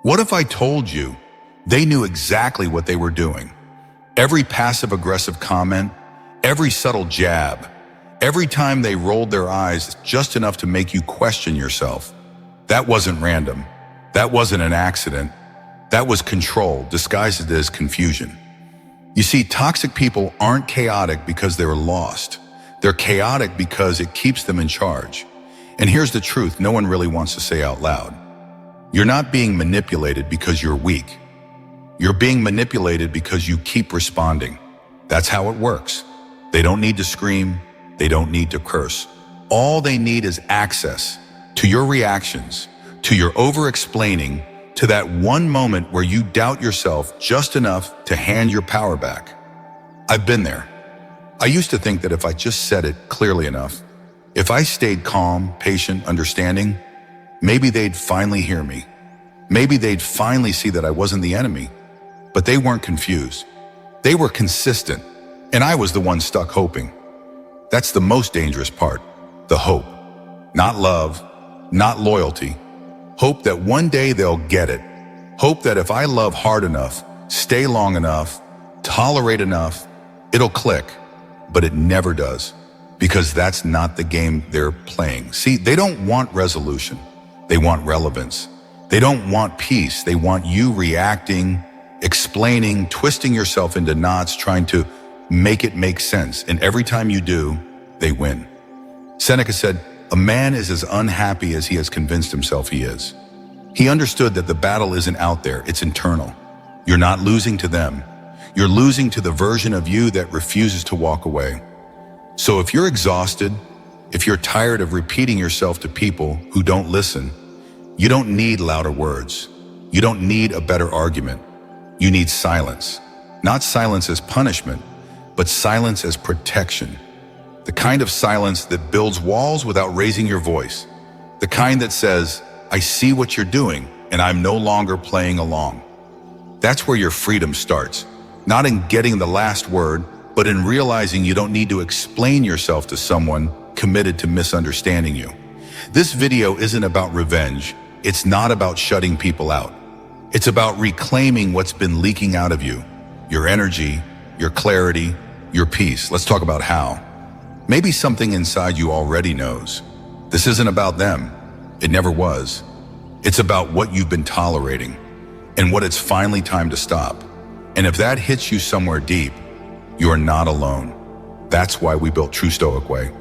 What if I told you they knew exactly what they were doing? Every passive-aggressive comment, every subtle jab, every time they rolled their eyes just enough to make you question yourself. That wasn't random. That wasn't an accident. That was control disguised as confusion. You see, toxic people aren't chaotic because they're lost. They're chaotic because it keeps them in charge. And here's the truth no one really wants to say out loud. You're not being manipulated because you're weak. You're being manipulated because you keep responding. That's how it works. They don't need to scream. They don't need to curse. All they need is access to your reactions, to your over-explaining, to that one moment where you doubt yourself just enough to hand your power back. I've been there. I used to think that if I just said it clearly enough, if I stayed calm, patient, understanding, maybe they'd finally hear me. Maybe they'd finally see that I wasn't the enemy. But they weren't confused. They were consistent, and I was the one stuck hoping. That's the most dangerous part, the hope. Not love, not loyalty. Hope that one day they'll get it. Hope that if I love hard enough, stay long enough, tolerate enough, it'll click. But it never does, because that's not the game they're playing. See, they don't want resolution. They want relevance. They don't want peace. They want you reacting, explaining, twisting yourself into knots, trying to make it make sense. And every time you do, they win. Seneca said, "A man is as unhappy as he has convinced himself he is." He understood that the battle isn't out there, it's internal. You're not losing to them. You're losing to the version of you that refuses to walk away. So if you're exhausted, if you're tired of repeating yourself to people who don't listen, you don't need louder words. You don't need a better argument. You need silence. Not silence as punishment, but silence as protection. The kind of silence that builds walls without raising your voice. The kind that says, "I see what you're doing, and I'm no longer playing along." That's where your freedom starts. Not in getting the last word, but in realizing you don't need to explain yourself to someone committed to misunderstanding you. This video isn't about revenge. It's not about shutting people out. It's about reclaiming what's been leaking out of you. Your energy, your clarity, your peace. Let's talk about how. Maybe something inside you already knows. This isn't about them. It never was. It's about what you've been tolerating and what it's finally time to stop. And if that hits you somewhere deep, you are not alone. That's why we built True Stoic Way.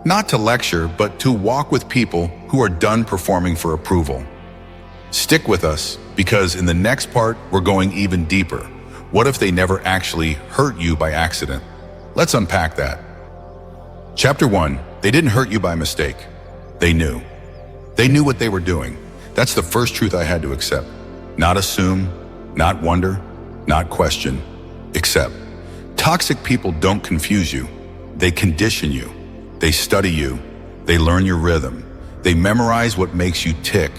Not to lecture, but to walk with people who are done performing for approval. Stick with us, because in the next part, we're going even deeper. What if they never actually hurt you by accident? Let's unpack that. Chapter 1, they didn't hurt you by mistake. They knew. They knew what they were doing. That's the first truth I had to accept. Not assume, not wonder, not question, accept. Toxic people don't confuse you. They condition you. They study you. They learn your rhythm. They memorize what makes you tick,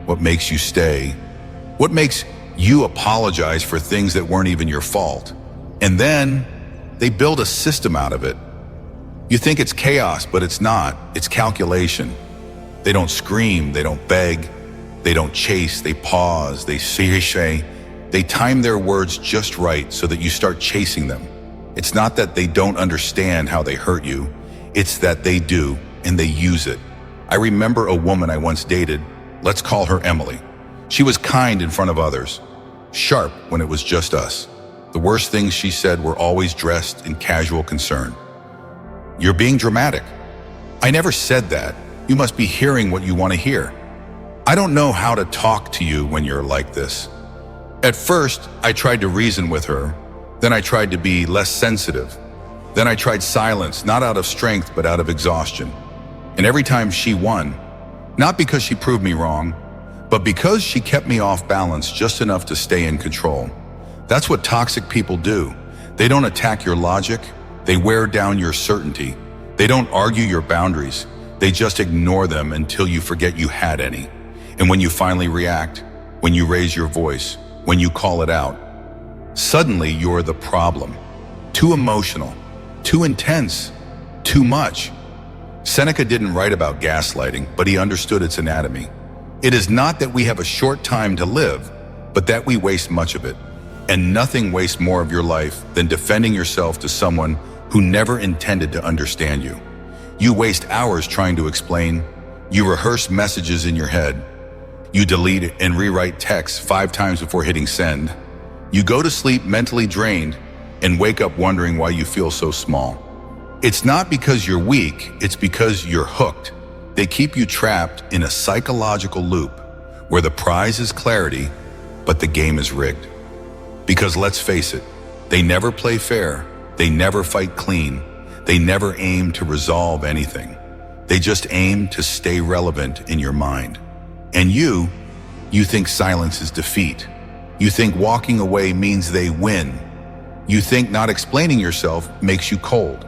what makes you stay, what makes you apologize for things that weren't even your fault. And then they build a system out of it. You think it's chaos, but it's not. It's calculation. They don't scream, they don't beg, they don't chase, they pause, they say. They time their words just right so that you start chasing them. It's not that they don't understand how they hurt you. It's that they do, and they use it. I remember a woman I once dated. Let's call her Emily. She was kind in front of others, sharp when it was just us. The worst things she said were always dressed in casual concern. "You're being dramatic." I never said that. You must be hearing what you want to hear. I don't know how to talk to you when you're like this. At first, I tried to reason with her. Then I tried to be less sensitive. Then I tried silence, not out of strength, but out of exhaustion. And every time she won, not because she proved me wrong, but because she kept me off balance just enough to stay in control. That's what toxic people do. They don't attack your logic. They wear down your certainty. They don't argue your boundaries. They just ignore them until you forget you had any. And when you finally react, when you raise your voice, when you call it out, suddenly you're the problem. Too emotional, too intense, too much. Seneca didn't write about gaslighting, but he understood its anatomy. It is not that we have a short time to live, but that we waste much of it. And nothing wastes more of your life than defending yourself to someone who never intended to understand you. You waste hours trying to explain. You rehearse messages in your head. You delete and rewrite texts 5 times before hitting send. You go to sleep mentally drained and wake up wondering why you feel so small. It's not because you're weak, it's because you're hooked. They keep you trapped in a psychological loop where the prize is clarity, but the game is rigged. Because let's face it, they never play fair, they never fight clean, they never aim to resolve anything. They just aim to stay relevant in your mind. And you think silence is defeat. You think walking away means they win. You think not explaining yourself makes you cold.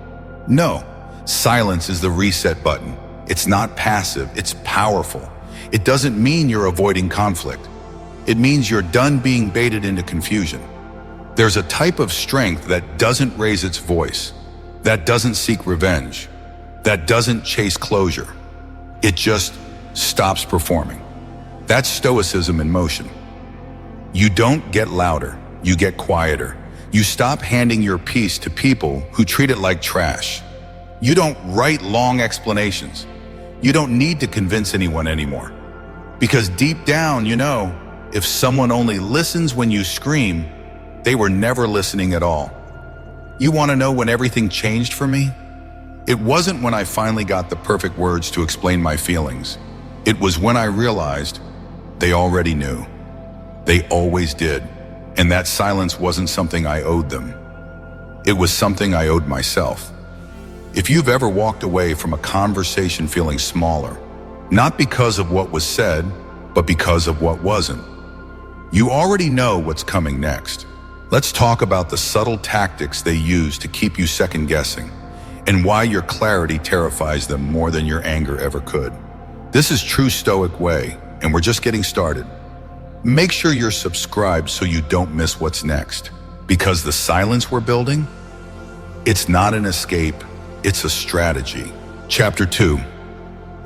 No, silence is the reset button. It's not passive, it's powerful. It doesn't mean you're avoiding conflict. It means you're done being baited into confusion. There's a type of strength that doesn't raise its voice, that doesn't seek revenge, that doesn't chase closure. It just stops performing. That's Stoicism in motion. You don't get louder, you get quieter. You stop handing your piece to people who treat it like trash. You don't write long explanations. You don't need to convince anyone anymore. Because deep down, you know, if someone only listens when you scream, they were never listening at all. You want to know when everything changed for me? It wasn't when I finally got the perfect words to explain my feelings. It was when I realized they already knew. They always did. And that silence wasn't something I owed them. It was something I owed myself. If you've ever walked away from a conversation feeling smaller, not because of what was said, but because of what wasn't, you already know what's coming next. Let's talk about the subtle tactics they use to keep you second-guessing, and why your clarity terrifies them more than your anger ever could. This is true Stoic way, and we're just getting started. Make sure you're subscribed so you don't miss what's next. Because the silence we're building, it's not an escape, it's a strategy. Chapter 2.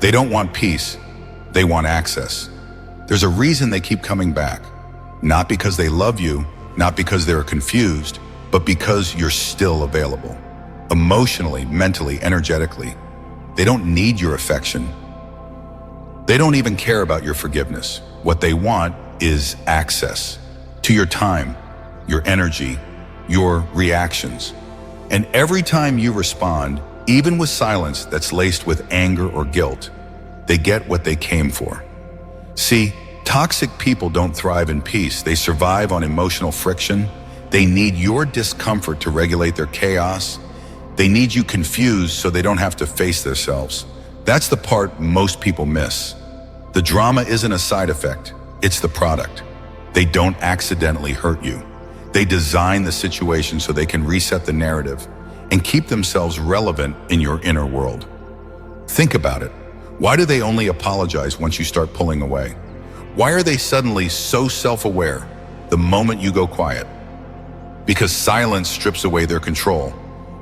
They don't want peace, they want access. There's a reason they keep coming back. Not because they love you, not because they're confused, but because you're still available. Emotionally, mentally, energetically. They don't need your affection. They don't even care about your forgiveness. What they want is access to your time, your energy, your reactions. And every time you respond, even with silence that's laced with anger or guilt, they get what they came for. See, toxic people don't thrive in peace. They survive on emotional friction. They need your discomfort to regulate their chaos. They need you confused so they don't have to face themselves. That's the part most people miss. The drama isn't a side effect, it's the product. They don't accidentally hurt you. They design the situation so they can reset the narrative and keep themselves relevant in your inner world. Think about it. Why do they only apologize once you start pulling away? Why are they suddenly so self-aware the moment you go quiet? Because silence strips away their control.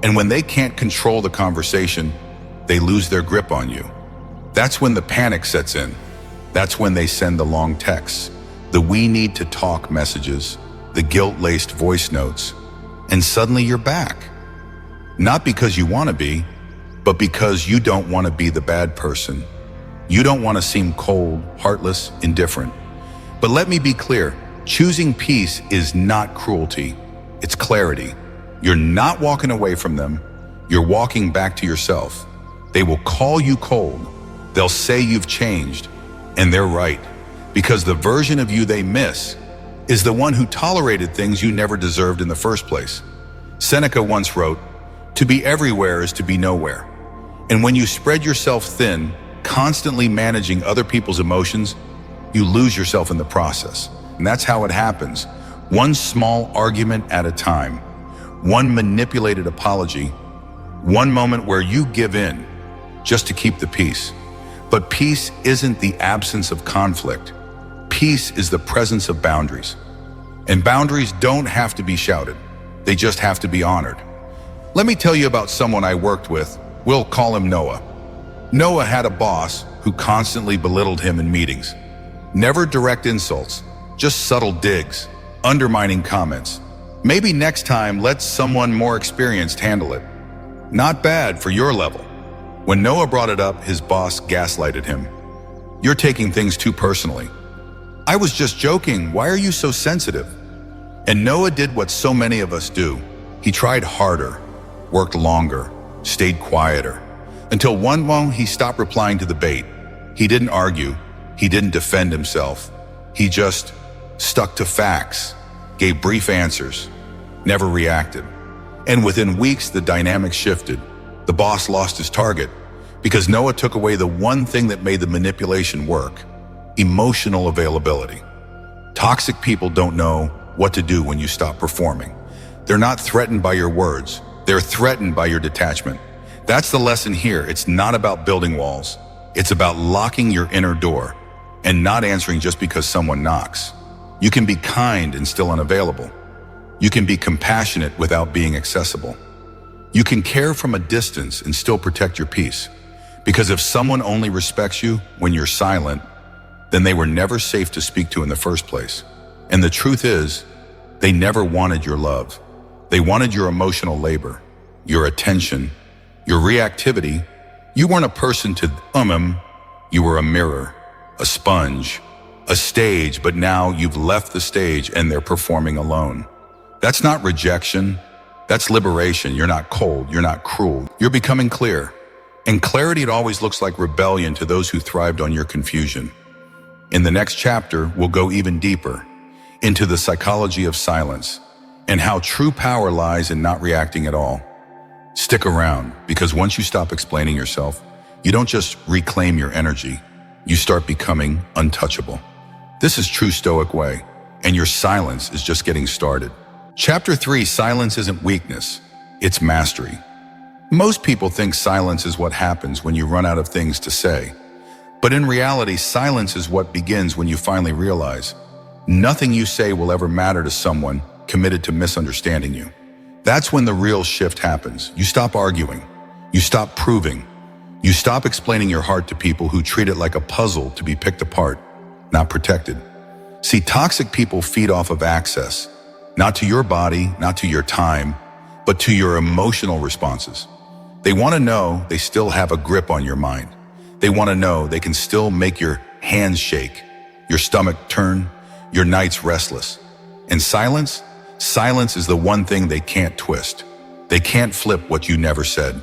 And when they can't control the conversation, they lose their grip on you. That's when the panic sets in. That's when they send the long texts, the "we need to talk" messages, the guilt-laced voice notes, and suddenly you're back. Not because you want to be, but because you don't want to be the bad person. You don't want to seem cold, heartless, indifferent. But let me be clear, choosing peace is not cruelty, it's clarity. You're not walking away from them, you're walking back to yourself. They will call you cold, they'll say you've changed, and they're right, because the version of you they miss is the one who tolerated things you never deserved in the first place. Seneca once wrote, "To be everywhere is to be nowhere." And when you spread yourself thin, constantly managing other people's emotions, you lose yourself in the process. And that's how it happens. One small argument at a time, one manipulated apology, one moment where you give in just to keep the peace. But peace isn't the absence of conflict. Peace is the presence of boundaries. And boundaries don't have to be shouted. They just have to be honored. Let me tell you about someone I worked with. We'll call him Noah. Noah had a boss who constantly belittled him in meetings. Never direct insults, just subtle digs, undermining comments. Maybe next time let someone more experienced handle it. Not bad for your level. When Noah brought it up, his boss gaslighted him. You're taking things too personally. I was just joking, why are you so sensitive? And Noah did what so many of us do. He tried harder, worked longer, stayed quieter, until one moment he stopped replying to the bait. He didn't argue, he didn't defend himself. He just stuck to facts, gave brief answers, never reacted. And within weeks, the dynamic shifted. The boss lost his target because Noah took away the one thing that made the manipulation work: emotional availability. Toxic people don't know what to do when you stop performing. They're not threatened by your words. They're threatened by your detachment. That's the lesson here. It's not about building walls. It's about locking your inner door and not answering just because someone knocks. You can be kind and still unavailable. You can be compassionate without being accessible. You can care from a distance and still protect your peace. Because if someone only respects you when you're silent, then they were never safe to speak to in the first place. And the truth is, they never wanted your love. They wanted your emotional labor, your attention, your reactivity. You weren't a person to them. You were a mirror, a sponge, a stage, but now you've left the stage and they're performing alone. That's not rejection. That's liberation. You're not cold. You're not cruel. You're becoming clear. And clarity, it always looks like rebellion to those who thrived on your confusion. In the next chapter, we'll go even deeper into the psychology of silence and how true power lies in not reacting at all. Stick around, because once you stop explaining yourself, you don't just reclaim your energy, you start becoming untouchable. This is true Stoic way, and your silence is just getting started. Chapter 3, silence isn't weakness, it's mastery. Most people think silence is what happens when you run out of things to say. But in reality, silence is what begins when you finally realize nothing you say will ever matter to someone committed to misunderstanding you. That's when the real shift happens. You stop arguing. You stop proving. You stop explaining your heart to people who treat it like a puzzle to be picked apart, not protected. See, toxic people feed off of access, not to your body, not to your time, but to your emotional responses. They want to know they still have a grip on your mind. They want to know they can still make your hands shake, your stomach turn, your nights restless. And silence is the one thing they can't twist. They can't flip what you never said.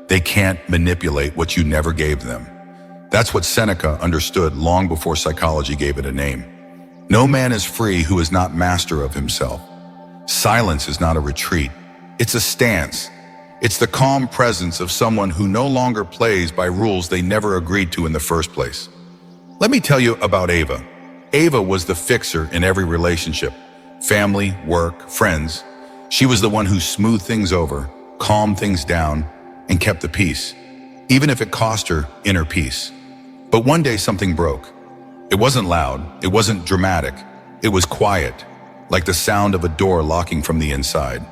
They can't manipulate what you never gave them. That's what Seneca understood long before psychology gave it a name. No man is free who is not master of himself. Silence is not a retreat. It's a stance. It's the calm presence of someone who no longer plays by rules they never agreed to in the first place. Let me tell you about Ava. Ava was the fixer in every relationship. Family, work, friends. She was the one who smoothed things over, calmed things down, and kept the peace, even if it cost her inner peace. But one day something broke. It wasn't loud, it wasn't dramatic, it was quiet, like the sound of a door locking from the inside.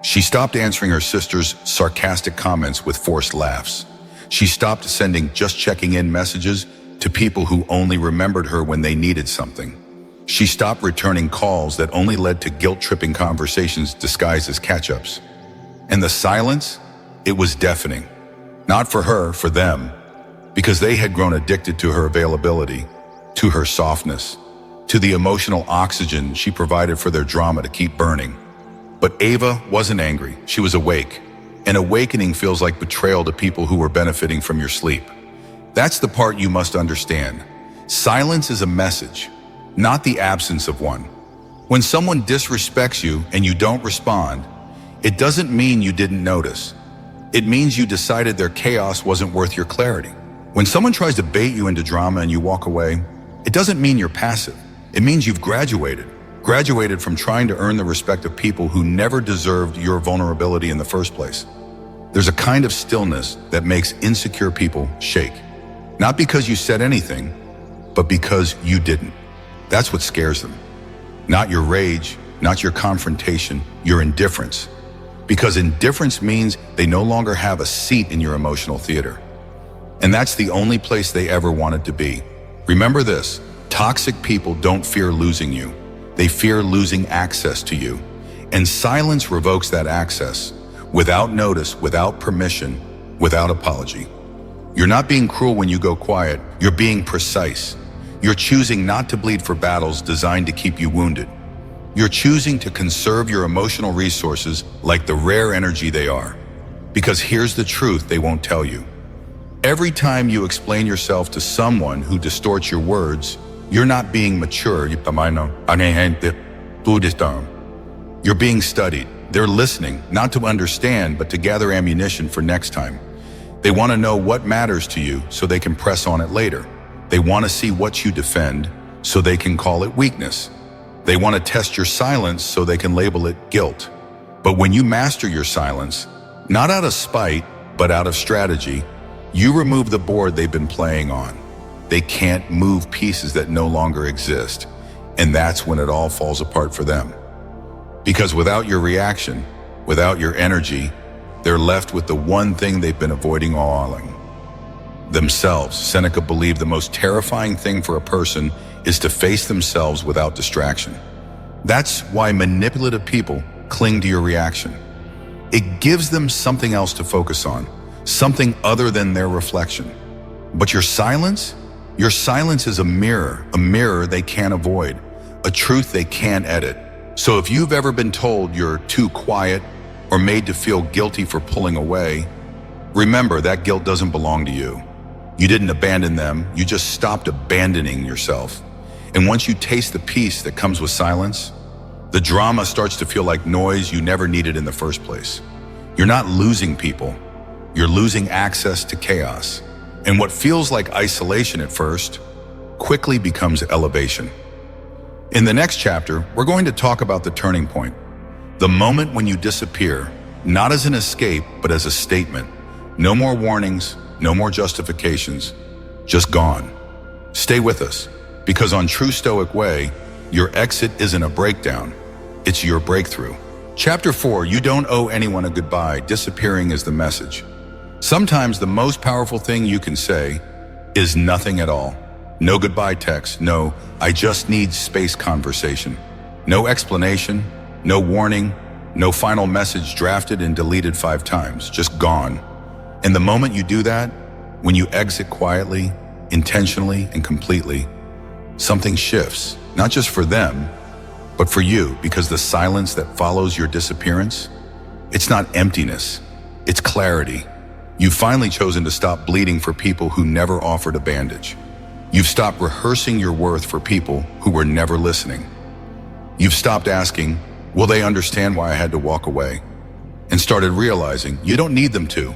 She stopped answering her sister's sarcastic comments with forced laughs. She stopped sending just checking in messages to people who only remembered her when they needed something. She stopped returning calls that only led to guilt-tripping conversations disguised as catch-ups. And the silence, it was deafening. Not for her, for them, because they had grown addicted to her availability, to her softness, to the emotional oxygen she provided for their drama to keep burning. But Ava wasn't angry, she was awake. And awakening feels like betrayal to people who were benefiting from your sleep. That's the part you must understand. Silence is a message, not the absence of one. When someone disrespects you and you don't respond, it doesn't mean you didn't notice. It means you decided their chaos wasn't worth your clarity. When someone tries to bait you into drama and you walk away, it doesn't mean you're passive. It means you've graduated from trying to earn the respect of people who never deserved your vulnerability in the first place. There's a kind of stillness that makes insecure people shake. Not because you said anything, but because you didn't. That's what scares them. Not your rage, not your confrontation, your indifference. Because indifference means they no longer have a seat in your emotional theater. And that's the only place they ever wanted to be. Remember this, Toxic people don't fear losing you. They fear losing access to you. And silence revokes that access, without notice, without permission, without apology. You're not being cruel when you go quiet, you're being precise. You're choosing not to bleed for battles designed to keep you wounded. You're choosing to conserve your emotional resources like the rare energy they are. Because here's the truth they won't tell you. Every time you explain yourself to someone who distorts your words, you're not being mature. You're being studied. They're listening, not to understand, but to gather ammunition for next time. They want to know what matters to you so they can press on it later. They want to see what you defend so they can call it weakness. They want to test your silence so they can label it guilt. But when you master your silence, not out of spite, but out of strategy, you remove the board they've been playing on. They can't move pieces that no longer exist. And that's when it all falls apart for them. Because without your reaction, without your energy, they're left with the one thing they've been avoiding all along: themselves. Seneca believed the most terrifying thing for a person is to face themselves without distraction. That's why manipulative people cling to your reaction. It gives them something else to focus on, something other than their reflection. But your silence is a mirror they can't avoid, a truth they can't edit. So if you've ever been told you're too quiet or made to feel guilty for pulling away, remember that guilt doesn't belong to you. You didn't abandon them, you just stopped abandoning yourself. And once you taste the peace that comes with silence, the drama starts to feel like noise you never needed in the first place. You're not losing people, you're losing access to chaos. And what feels like isolation at first quickly becomes elevation. In the next chapter, we're going to talk about the turning point. The moment when you disappear, not as an escape, but as a statement. No more warnings, no more justifications, just gone. Stay with us, because on True Stoic Way, your exit isn't a breakdown, it's your breakthrough. Chapter 4, you don't owe anyone a goodbye. Disappearing is the message. Sometimes the most powerful thing you can say is nothing at all. No goodbye text, no "I just need space" conversation. No explanation, no warning, no final message drafted and deleted 5 times, just gone. And the moment you do that, when you exit quietly, intentionally, and completely, something shifts, not just for them, but for you, because the silence that follows your disappearance, it's not emptiness, it's clarity. You've finally chosen to stop bleeding for people who never offered a bandage. You've stopped rehearsing your worth for people who were never listening. You've stopped asking, will they understand why I had to walk away? And started realizing you don't need them to.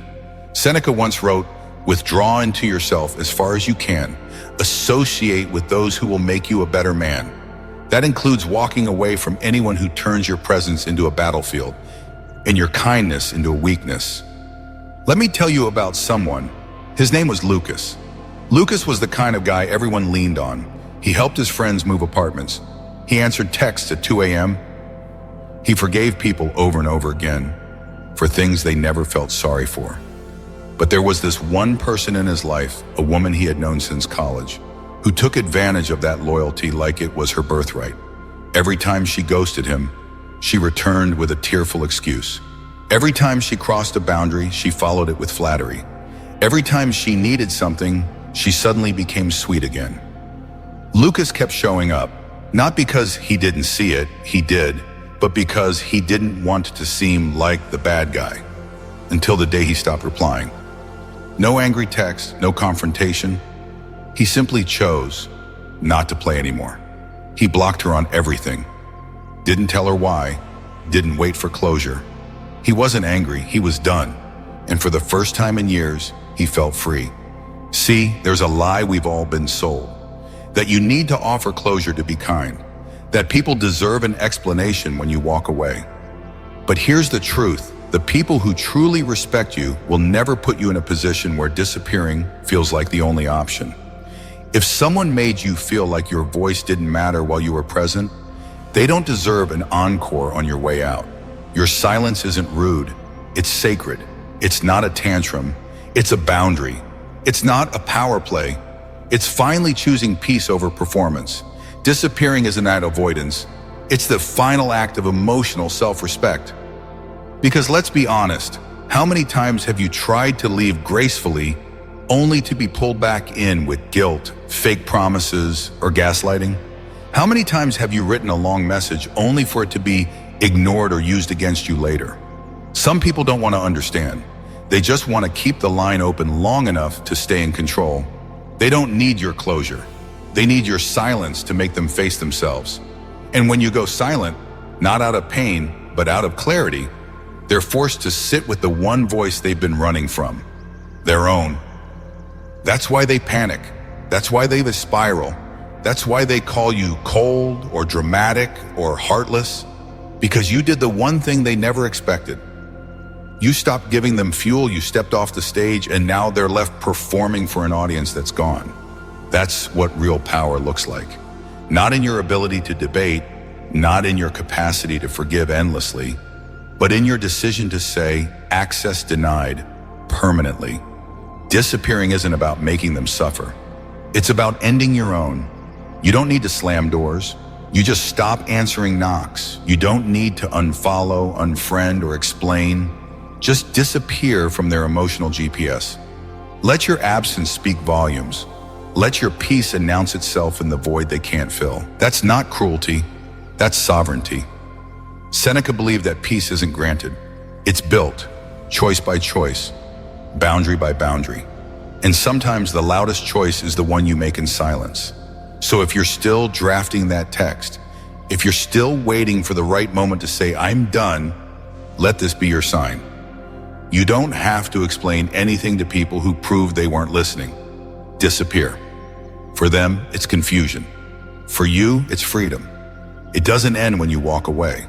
Seneca once wrote, withdraw into yourself as far as you can. Associate with those who will make you a better man. That includes walking away from anyone who turns your presence into a battlefield and your kindness into a weakness. Let me tell you about someone. His name was Lucas. Lucas was the kind of guy everyone leaned on. He helped his friends move apartments. He answered texts at 2 a.m. He forgave people over and over again for things they never felt sorry for. But there was this one person in his life, a woman he had known since college, who took advantage of that loyalty like it was her birthright. Every time she ghosted him, she returned with a tearful excuse. Every time she crossed a boundary, she followed it with flattery. Every time she needed something, she suddenly became sweet again. Lucas kept showing up, not because he didn't see it, he did, but because he didn't want to seem like the bad guy, until the day he stopped replying. No angry text, no confrontation. He simply chose not to play anymore. He blocked her on everything. Didn't tell her why, didn't wait for closure. He wasn't angry, he was done. And for the first time in years, he felt free. See, there's a lie we've all been sold. That you need to offer closure to be kind. That people deserve an explanation when you walk away. But here's the truth. The people who truly respect you will never put you in a position where disappearing feels like the only option. If someone made you feel like your voice didn't matter while you were present, they don't deserve an encore on your way out. Your silence isn't rude, it's sacred. It's not a tantrum, it's a boundary. It's not a power play, It's finally choosing peace over performance. Disappearing isn't an avoidance. It's the final act of emotional self-respect. Because let's be honest, how many times have you tried to leave gracefully only to be pulled back in with guilt, fake promises, or gaslighting? How many times have you written a long message only for it to be ignored or used against you later? Some people don't want to understand. They just want to keep the line open long enough to stay in control. They don't need your closure. They need your silence to make them face themselves. And when you go silent, not out of pain, but out of clarity, they're forced to sit with the one voice they've been running from, their own. That's why they panic. That's why they spiral. That's why they call you cold or dramatic or heartless, because you did the one thing they never expected. You stopped giving them fuel, you stepped off the stage, and now they're left performing for an audience that's gone. That's what real power looks like. Not in your ability to debate, not in your capacity to forgive endlessly, but in your decision to say, access denied, permanently. Disappearing isn't about making them suffer. It's about ending your own. You don't need to slam doors. You just stop answering knocks. You don't need to unfollow, unfriend, or explain. Just disappear from their emotional GPS. Let your absence speak volumes. Let your peace announce itself in the void they can't fill. That's not cruelty. That's sovereignty. Seneca believed that peace isn't granted. It's built, choice by choice, boundary by boundary. And sometimes the loudest choice is the one you make in silence. So if you're still drafting that text, if you're still waiting for the right moment to say, I'm done, let this be your sign. You don't have to explain anything to people who prove they weren't listening. Disappear. For them, it's confusion. For you, it's freedom. It doesn't end when you walk away.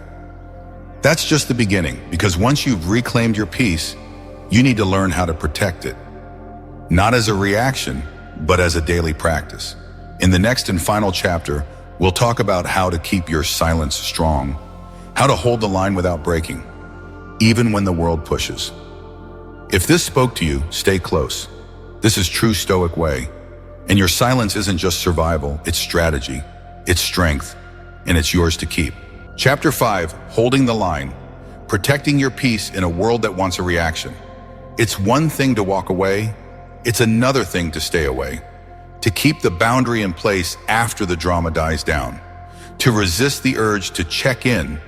That's just the beginning, because once you've reclaimed your peace, you need to learn how to protect it. Not as a reaction, but as a daily practice. In the next and final chapter, we'll talk about how to keep your silence strong, how to hold the line without breaking, even when the world pushes. If this spoke to you, stay close. This is true Stoic way. And your silence isn't just survival, it's strategy, it's strength, and it's yours to keep. Chapter 5, Holding the Line. Protecting your peace in a world that wants a reaction. It's one thing to walk away, it's another thing to stay away. To keep the boundary in place after the drama dies down. To resist the urge to check in,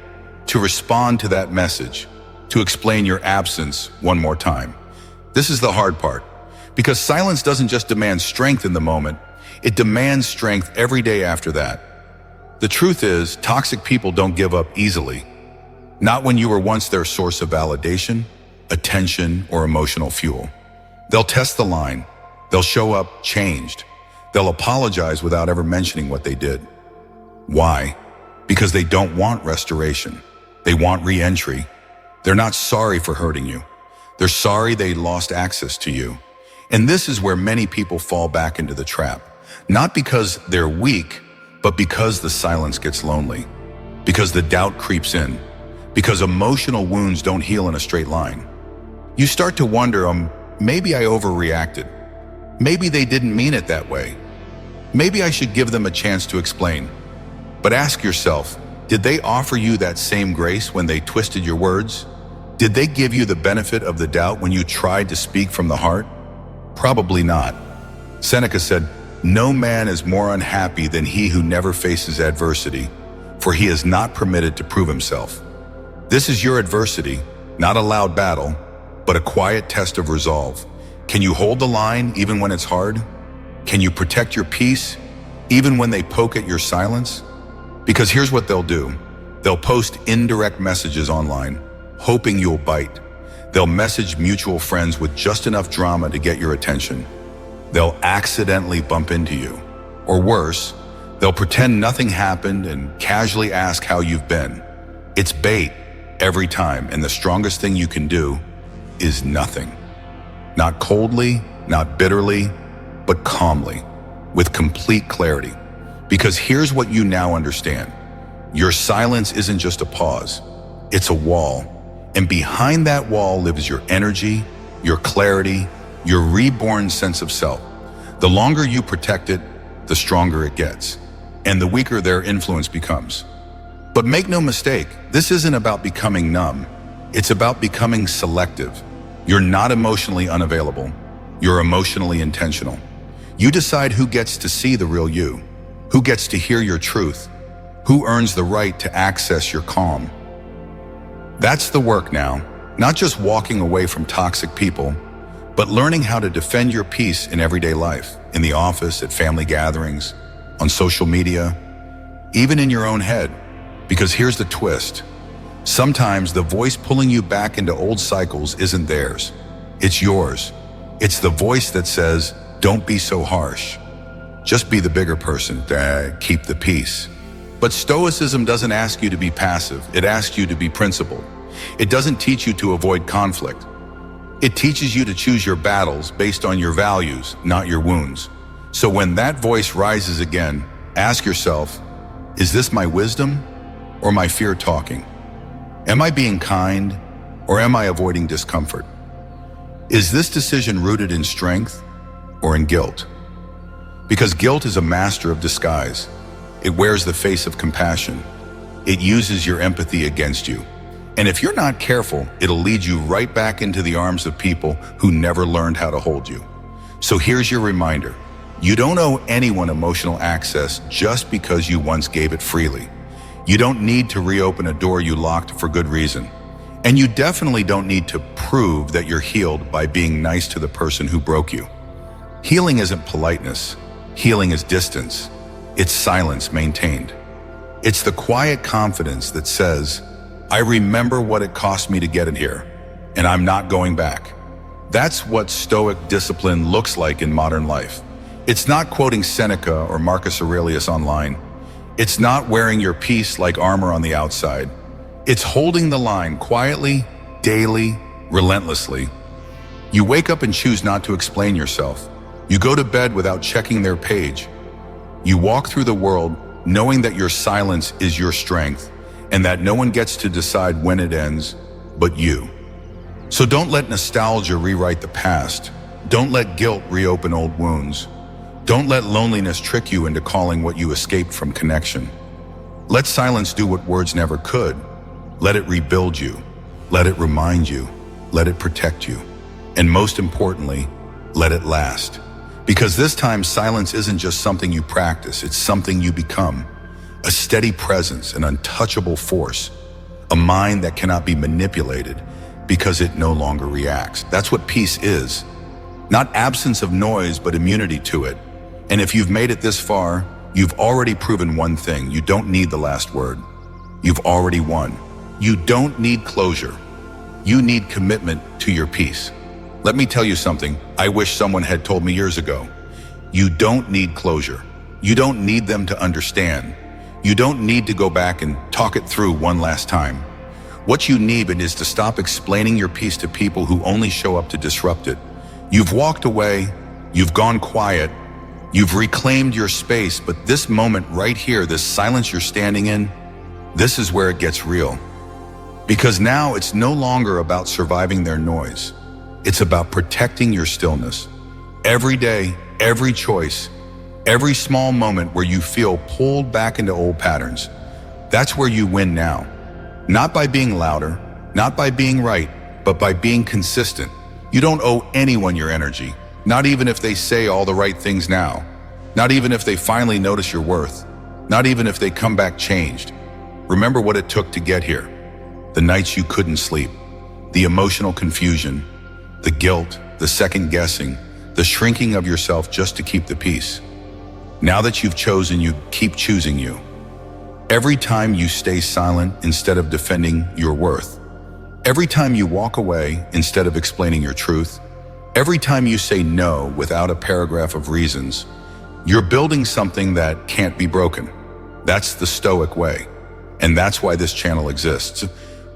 to respond to that message, to explain your absence one more time. This is the hard part, because silence doesn't just demand strength in the moment, it demands strength every day after that. The truth is, toxic people don't give up easily. Not when you were once their source of validation, attention, or emotional fuel. They'll test the line. They'll show up changed. They'll apologize without ever mentioning what they did. Why? Because they don't want restoration. They want re-entry. They're not sorry for hurting you. They're sorry they lost access to you. And this is where many people fall back into the trap. Not because they're weak, but because the silence gets lonely. Because the doubt creeps in. Because emotional wounds don't heal in a straight line. You start to wonder, maybe I overreacted. Maybe they didn't mean it that way. Maybe I should give them a chance to explain. But ask yourself, did they offer you that same grace when they twisted your words? Did they give you the benefit of the doubt when you tried to speak from the heart? Probably not. Seneca said, "No man is more unhappy than he who never faces adversity, for he is not permitted to prove himself." This is your adversity, not a loud battle, but a quiet test of resolve. Can you hold the line even when it's hard? Can you protect your peace even when they poke at your silence? Because here's what they'll do. They'll post indirect messages online, hoping you'll bite. They'll message mutual friends with just enough drama to get your attention. They'll accidentally bump into you. Or worse, they'll pretend nothing happened and casually ask how you've been. It's bait every time, and the strongest thing you can do is nothing. Not coldly, not bitterly, but calmly, with complete clarity. Because here's what you now understand. Your silence isn't just a pause, it's a wall. And behind that wall lives your energy, your clarity, your reborn sense of self. The longer you protect it, the stronger it gets, and the weaker their influence becomes. But make no mistake, this isn't about becoming numb. It's about becoming selective. You're not emotionally unavailable. You're emotionally intentional. You decide who gets to see the real you, who gets to hear your truth, who earns the right to access your calm. That's the work now, not just walking away from toxic people, but learning how to defend your peace in everyday life, in the office, at family gatherings, on social media, even in your own head. Because here's the twist. Sometimes the voice pulling you back into old cycles isn't theirs. It's yours. It's the voice that says, don't be so harsh. Just be the bigger person. Keep the peace. But Stoicism doesn't ask you to be passive. It asks you to be principled. It doesn't teach you to avoid conflict. It teaches you to choose your battles based on your values, not your wounds. So when that voice rises again, ask yourself, is this my wisdom or my fear talking? Am I being kind or am I avoiding discomfort? Is this decision rooted in strength or in guilt? Because guilt is a master of disguise. It wears the face of compassion. It uses your empathy against you. And if you're not careful, it'll lead you right back into the arms of people who never learned how to hold you. So here's your reminder. You don't owe anyone emotional access just because you once gave it freely. You don't need to reopen a door you locked for good reason. And you definitely don't need to prove that you're healed by being nice to the person who broke you. Healing isn't politeness. Healing is distance. It's silence maintained. It's the quiet confidence that says, I remember what it cost me to get in here, and I'm not going back. That's what Stoic discipline looks like in modern life. It's not quoting Seneca or Marcus Aurelius online. It's not wearing your peace like armor on the outside. It's holding the line quietly, daily, relentlessly. You wake up and choose not to explain yourself. You go to bed without checking their page. You walk through the world knowing that your silence is your strength and that no one gets to decide when it ends but you. So don't let nostalgia rewrite the past. Don't let guilt reopen old wounds. Don't let loneliness trick you into calling what you escaped from connection. Let silence do what words never could. Let it rebuild you. Let it remind you. Let it protect you. And most importantly, let it last. Because this time, silence isn't just something you practice, it's something you become. A steady presence, an untouchable force, a mind that cannot be manipulated because it no longer reacts. That's what peace is. Not absence of noise, but immunity to it. And if you've made it this far, you've already proven one thing. You don't need the last word. You've already won. You don't need closure. You need commitment to your peace. Let me tell you something I wish someone had told me years ago. You don't need closure. You don't need them to understand. You don't need to go back and talk it through one last time. What you need is to stop explaining your peace to people who only show up to disrupt it. You've walked away, you've gone quiet, you've reclaimed your space, but this moment right here, this silence you're standing in, this is where it gets real. Because now it's no longer about surviving their noise. It's about protecting your stillness. Every day, every choice, every small moment where you feel pulled back into old patterns, that's where you win now. Not by being louder, not by being right, but by being consistent. You don't owe anyone your energy, not even if they say all the right things now, not even if they finally notice your worth, not even if they come back changed. Remember what it took to get here. The nights you couldn't sleep, the emotional confusion, the guilt, the second guessing, the shrinking of yourself just to keep the peace. Now that you've chosen, you keep choosing you. Every time you stay silent instead of defending your worth. Every time you walk away instead of explaining your truth. Every time you say no without a paragraph of reasons, you're building something that can't be broken. That's the Stoic way. And that's why this channel exists.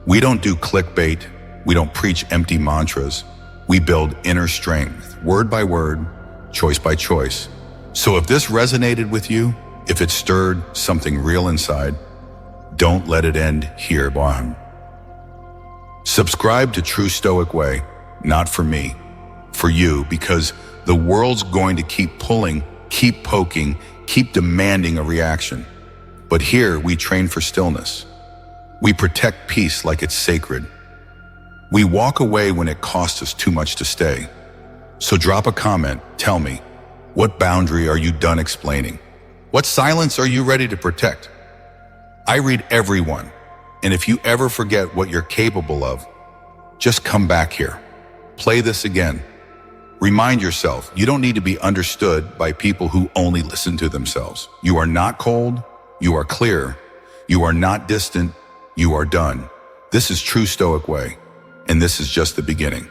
We don't do clickbait. We don't preach empty mantras. We build inner strength, word by word, choice by choice. So if this resonated with you, if it stirred something real inside, don't let it end here, boy. Subscribe to True Stoic Way, not for me, for you, because The world's going to keep pulling, keep poking, keep demanding a reaction. But here we train for stillness. We protect peace like it's sacred. We walk away when it costs us too much to stay. So drop a comment, tell me, what boundary are you done explaining? What silence are you ready to protect? I read everyone, and if you ever forget what you're capable of, just come back here. Play this again. Remind yourself, you don't need to be understood by people who only listen to themselves. You are not cold, you are clear, you are not distant, you are done. This is true Stoic way, and this is just the beginning.